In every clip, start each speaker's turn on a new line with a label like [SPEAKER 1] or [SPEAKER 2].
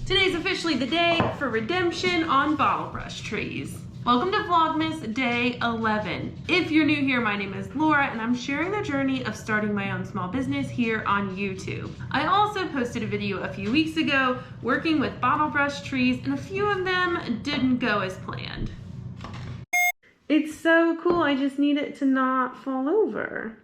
[SPEAKER 1] Today's officially the day for redemption on bottle brush trees. Welcome to Vlogmas day 11. If you're new here, my name is Laura and I'm sharing the journey of starting my own small business here on YouTube. I also posted a video a few weeks ago working with bottle brush trees and a few of them didn't go as planned. It's so cool, I just need it to not fall over.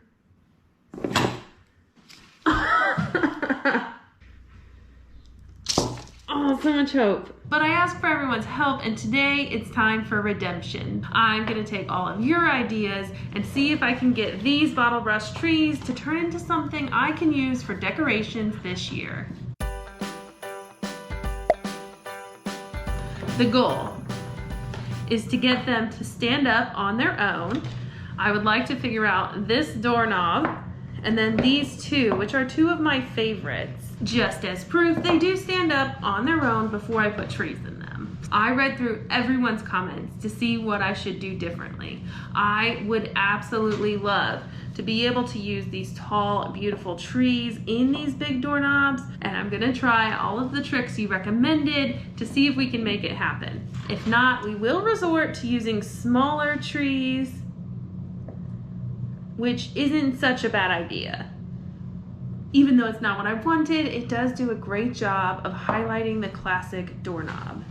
[SPEAKER 1] Oh, so much hope. But I asked for everyone's help and today it's time for redemption. I'm gonna take all of your ideas and see if I can get these bottle brush trees to turn into something I can use for decorations this year. The goal is to get them to stand up on their own. I would like to figure out this doorknob and then these two, which are two of my favorites. Just as proof, they do stand up on their own before I put trees in them. I read through everyone's comments to see what I should do differently. I would absolutely love to be able to use these tall, beautiful trees in these big doorknobs, and I'm gonna try all of the tricks you recommended to see if we can make it happen. If not, we will resort to using smaller trees, which isn't such a bad idea. Even though it's not what I wanted, it does do a great job of highlighting the classic doorknob.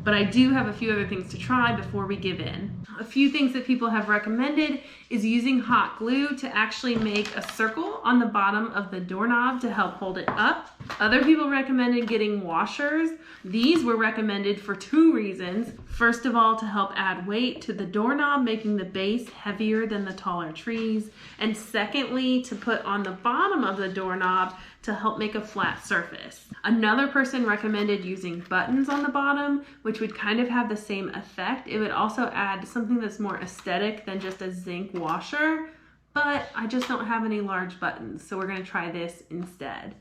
[SPEAKER 1] But I do have a few other things to try before we give in. A few things that people have recommended is using hot glue to actually make a circle on the bottom of the doorknob to help hold it up. Other people recommended getting washers. These were recommended for two reasons. First of all, to help add weight to the doorknob, making the base heavier than the taller trees. And secondly, to put on the bottom of the doorknob to help make a flat surface. Another person recommended using buttons on the bottom, which would kind of have the same effect. It would also add something that's more aesthetic than just a zinc washer, but I just don't have any large buttons, so we're gonna try this instead.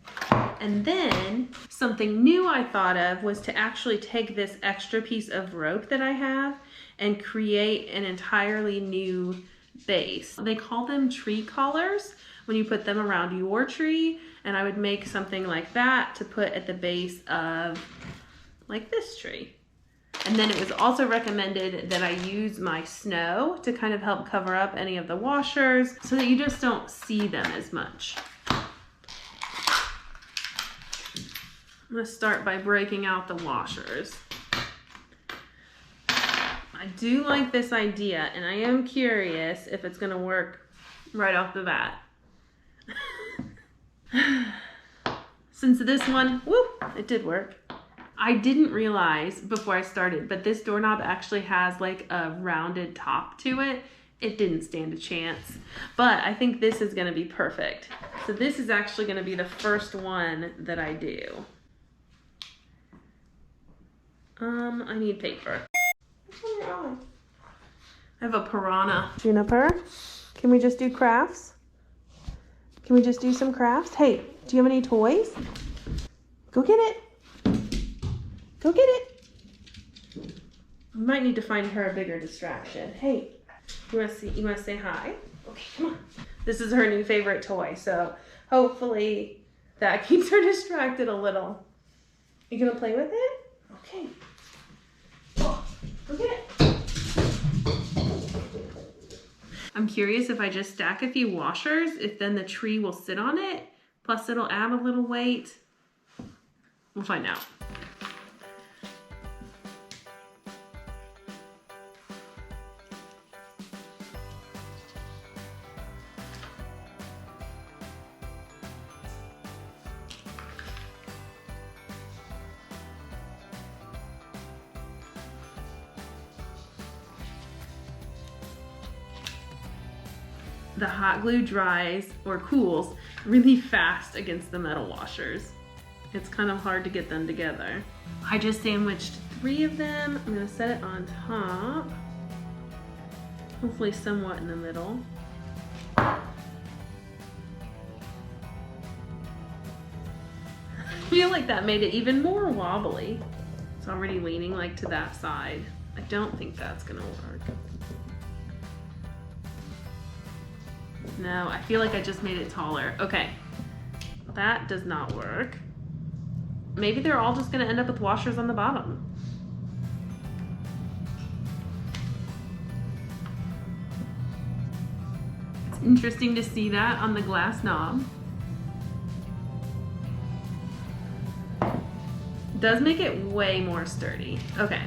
[SPEAKER 1] And then something new I thought of was to actually take this extra piece of rope that I have and create an entirely new base. They call them tree collars when you put them around your tree, and I would make something like that to put at the base of like this tree. And then it was also recommended that I use my snow to kind of help cover up any of the washers so that you just don't see them as much. I'm gonna start by breaking out the washers. I do like this idea and I am curious if it's gonna work right off the bat. Since this one, whoop, it did work. I didn't realize before I started, but this doorknob actually has like a rounded top to it. It didn't stand a chance, but I think this is gonna be perfect. So this is actually gonna be the first one that I do. I need paper. Which one are you on? I have a piranha. Juniper, can we just do crafts? Can we just do some crafts? Hey, do you have any toys? Go get it. Go get it. I might need to find her a bigger distraction. Hey, you wanna say hi? Okay, come on. This is her new favorite toy, so hopefully that keeps her distracted a little. You gonna play with it? Okay. Oh, go get it. I'm curious if I just stack a few washers, if then the tree will sit on it, plus it'll add a little weight. We'll find out. The hot glue dries or cools really fast against the metal washers. It's kind of hard to get them together. I just sandwiched 3 of them. I'm gonna set it on top, hopefully somewhat in the middle. I feel like that made it even more wobbly. It's already leaning like to that side. I don't think that's gonna work. No, I feel like I just made it taller. Okay, that does not work. maybe they're all just gonna end up with washers on the bottom. It's interesting to see that on the glass knob. It does make it way more sturdy. Okay.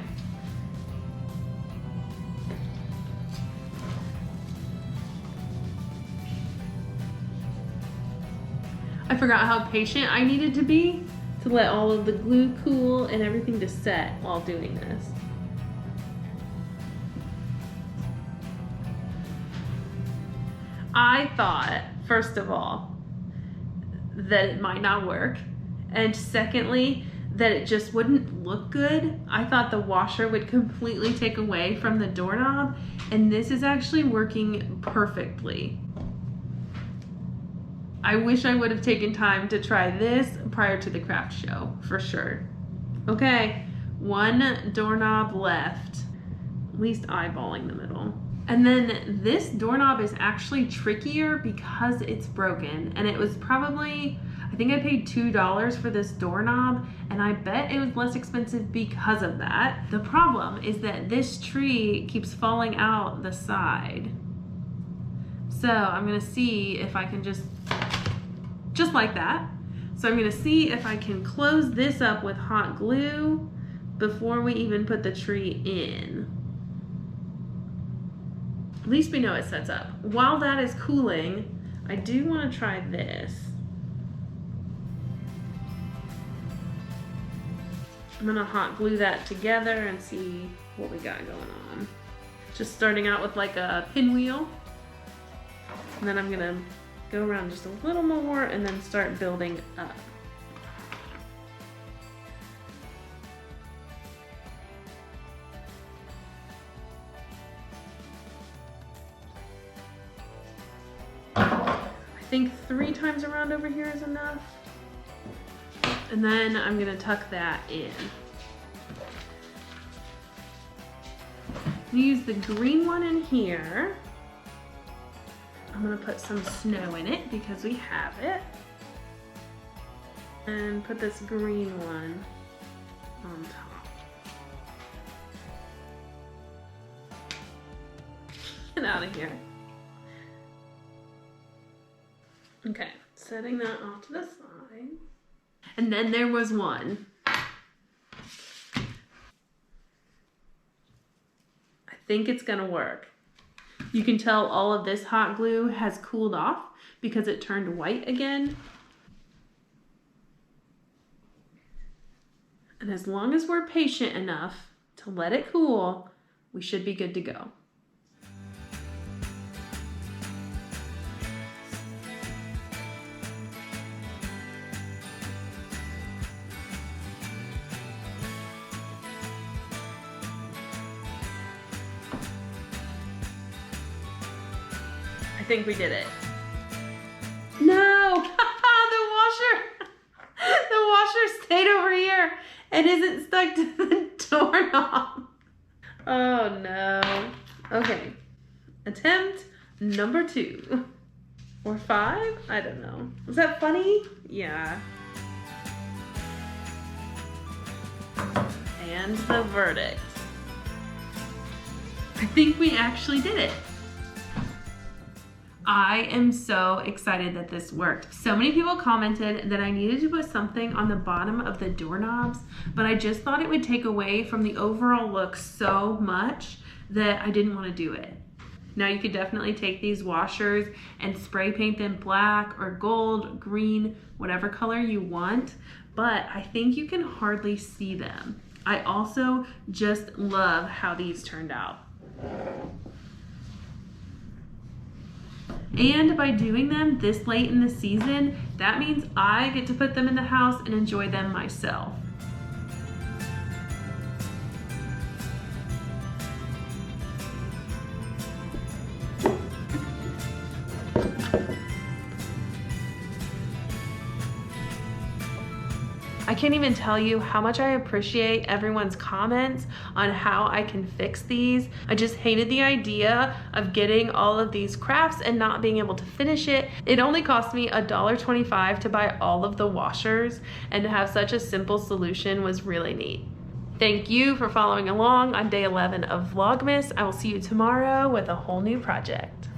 [SPEAKER 1] I forgot how patient I needed to be to let all of the glue cool and everything to set while doing this. I thought, first of all, that it might not work, and secondly, that it just wouldn't look good. I thought the washer would completely take away from the doorknob, and this is actually working perfectly. I wish I would have taken time to try this prior to the craft show, for sure. Okay, one doorknob left, at least eyeballing the middle. And then this doorknob is actually trickier because it's broken, and it was probably, I think I paid $2 for this doorknob, and I bet it was less expensive because of that. The problem is that this tree keeps falling out the side. So I'm gonna see if I can just like that. So I'm gonna see if I can close this up with hot glue before we even put the tree in. At least we know it sets up. While that is cooling, I do wanna try this. I'm gonna hot glue that together and see what we got going on. Just starting out with like a pinwheel. And then I'm gonna go around just a little more and then start building up. I think 3 times around over here is enough. And then I'm gonna tuck that in. I'm gonna use the green one in here. I'm gonna put some snow in it because we have it. And put this green one on top. Get out of here. Okay, setting that off to the side. And then there was one. I think it's gonna work. You can tell all of this hot glue has cooled off because it turned white again. And as long as we're patient enough to let it cool, we should be good to go. I think we did it. No! The washer stayed over here and isn't stuck to the doorknob. Oh no. Okay. Attempt number 2. Or 5? I don't know. Was that funny? Yeah. And the verdict. I think we actually did it. I am so excited that this worked. So many people commented that I needed to put something on the bottom of the doorknobs, but I just thought it would take away from the overall look so much that I didn't want to do it. Now you could definitely take these washers and spray paint them black or gold, green, whatever color you want, but I think you can hardly see them. I also just love how these turned out. And by doing them this late in the season, that means I get to put them in the house and enjoy them myself. I can't even tell you how much I appreciate everyone's comments on how I can fix these. I just hated the idea of getting all of these crafts and not being able to finish it. It only cost me $1.25 to buy all of the washers, and to have such a simple solution was really neat. Thank you for following along on day 11 of Vlogmas. I will see you tomorrow with a whole new project.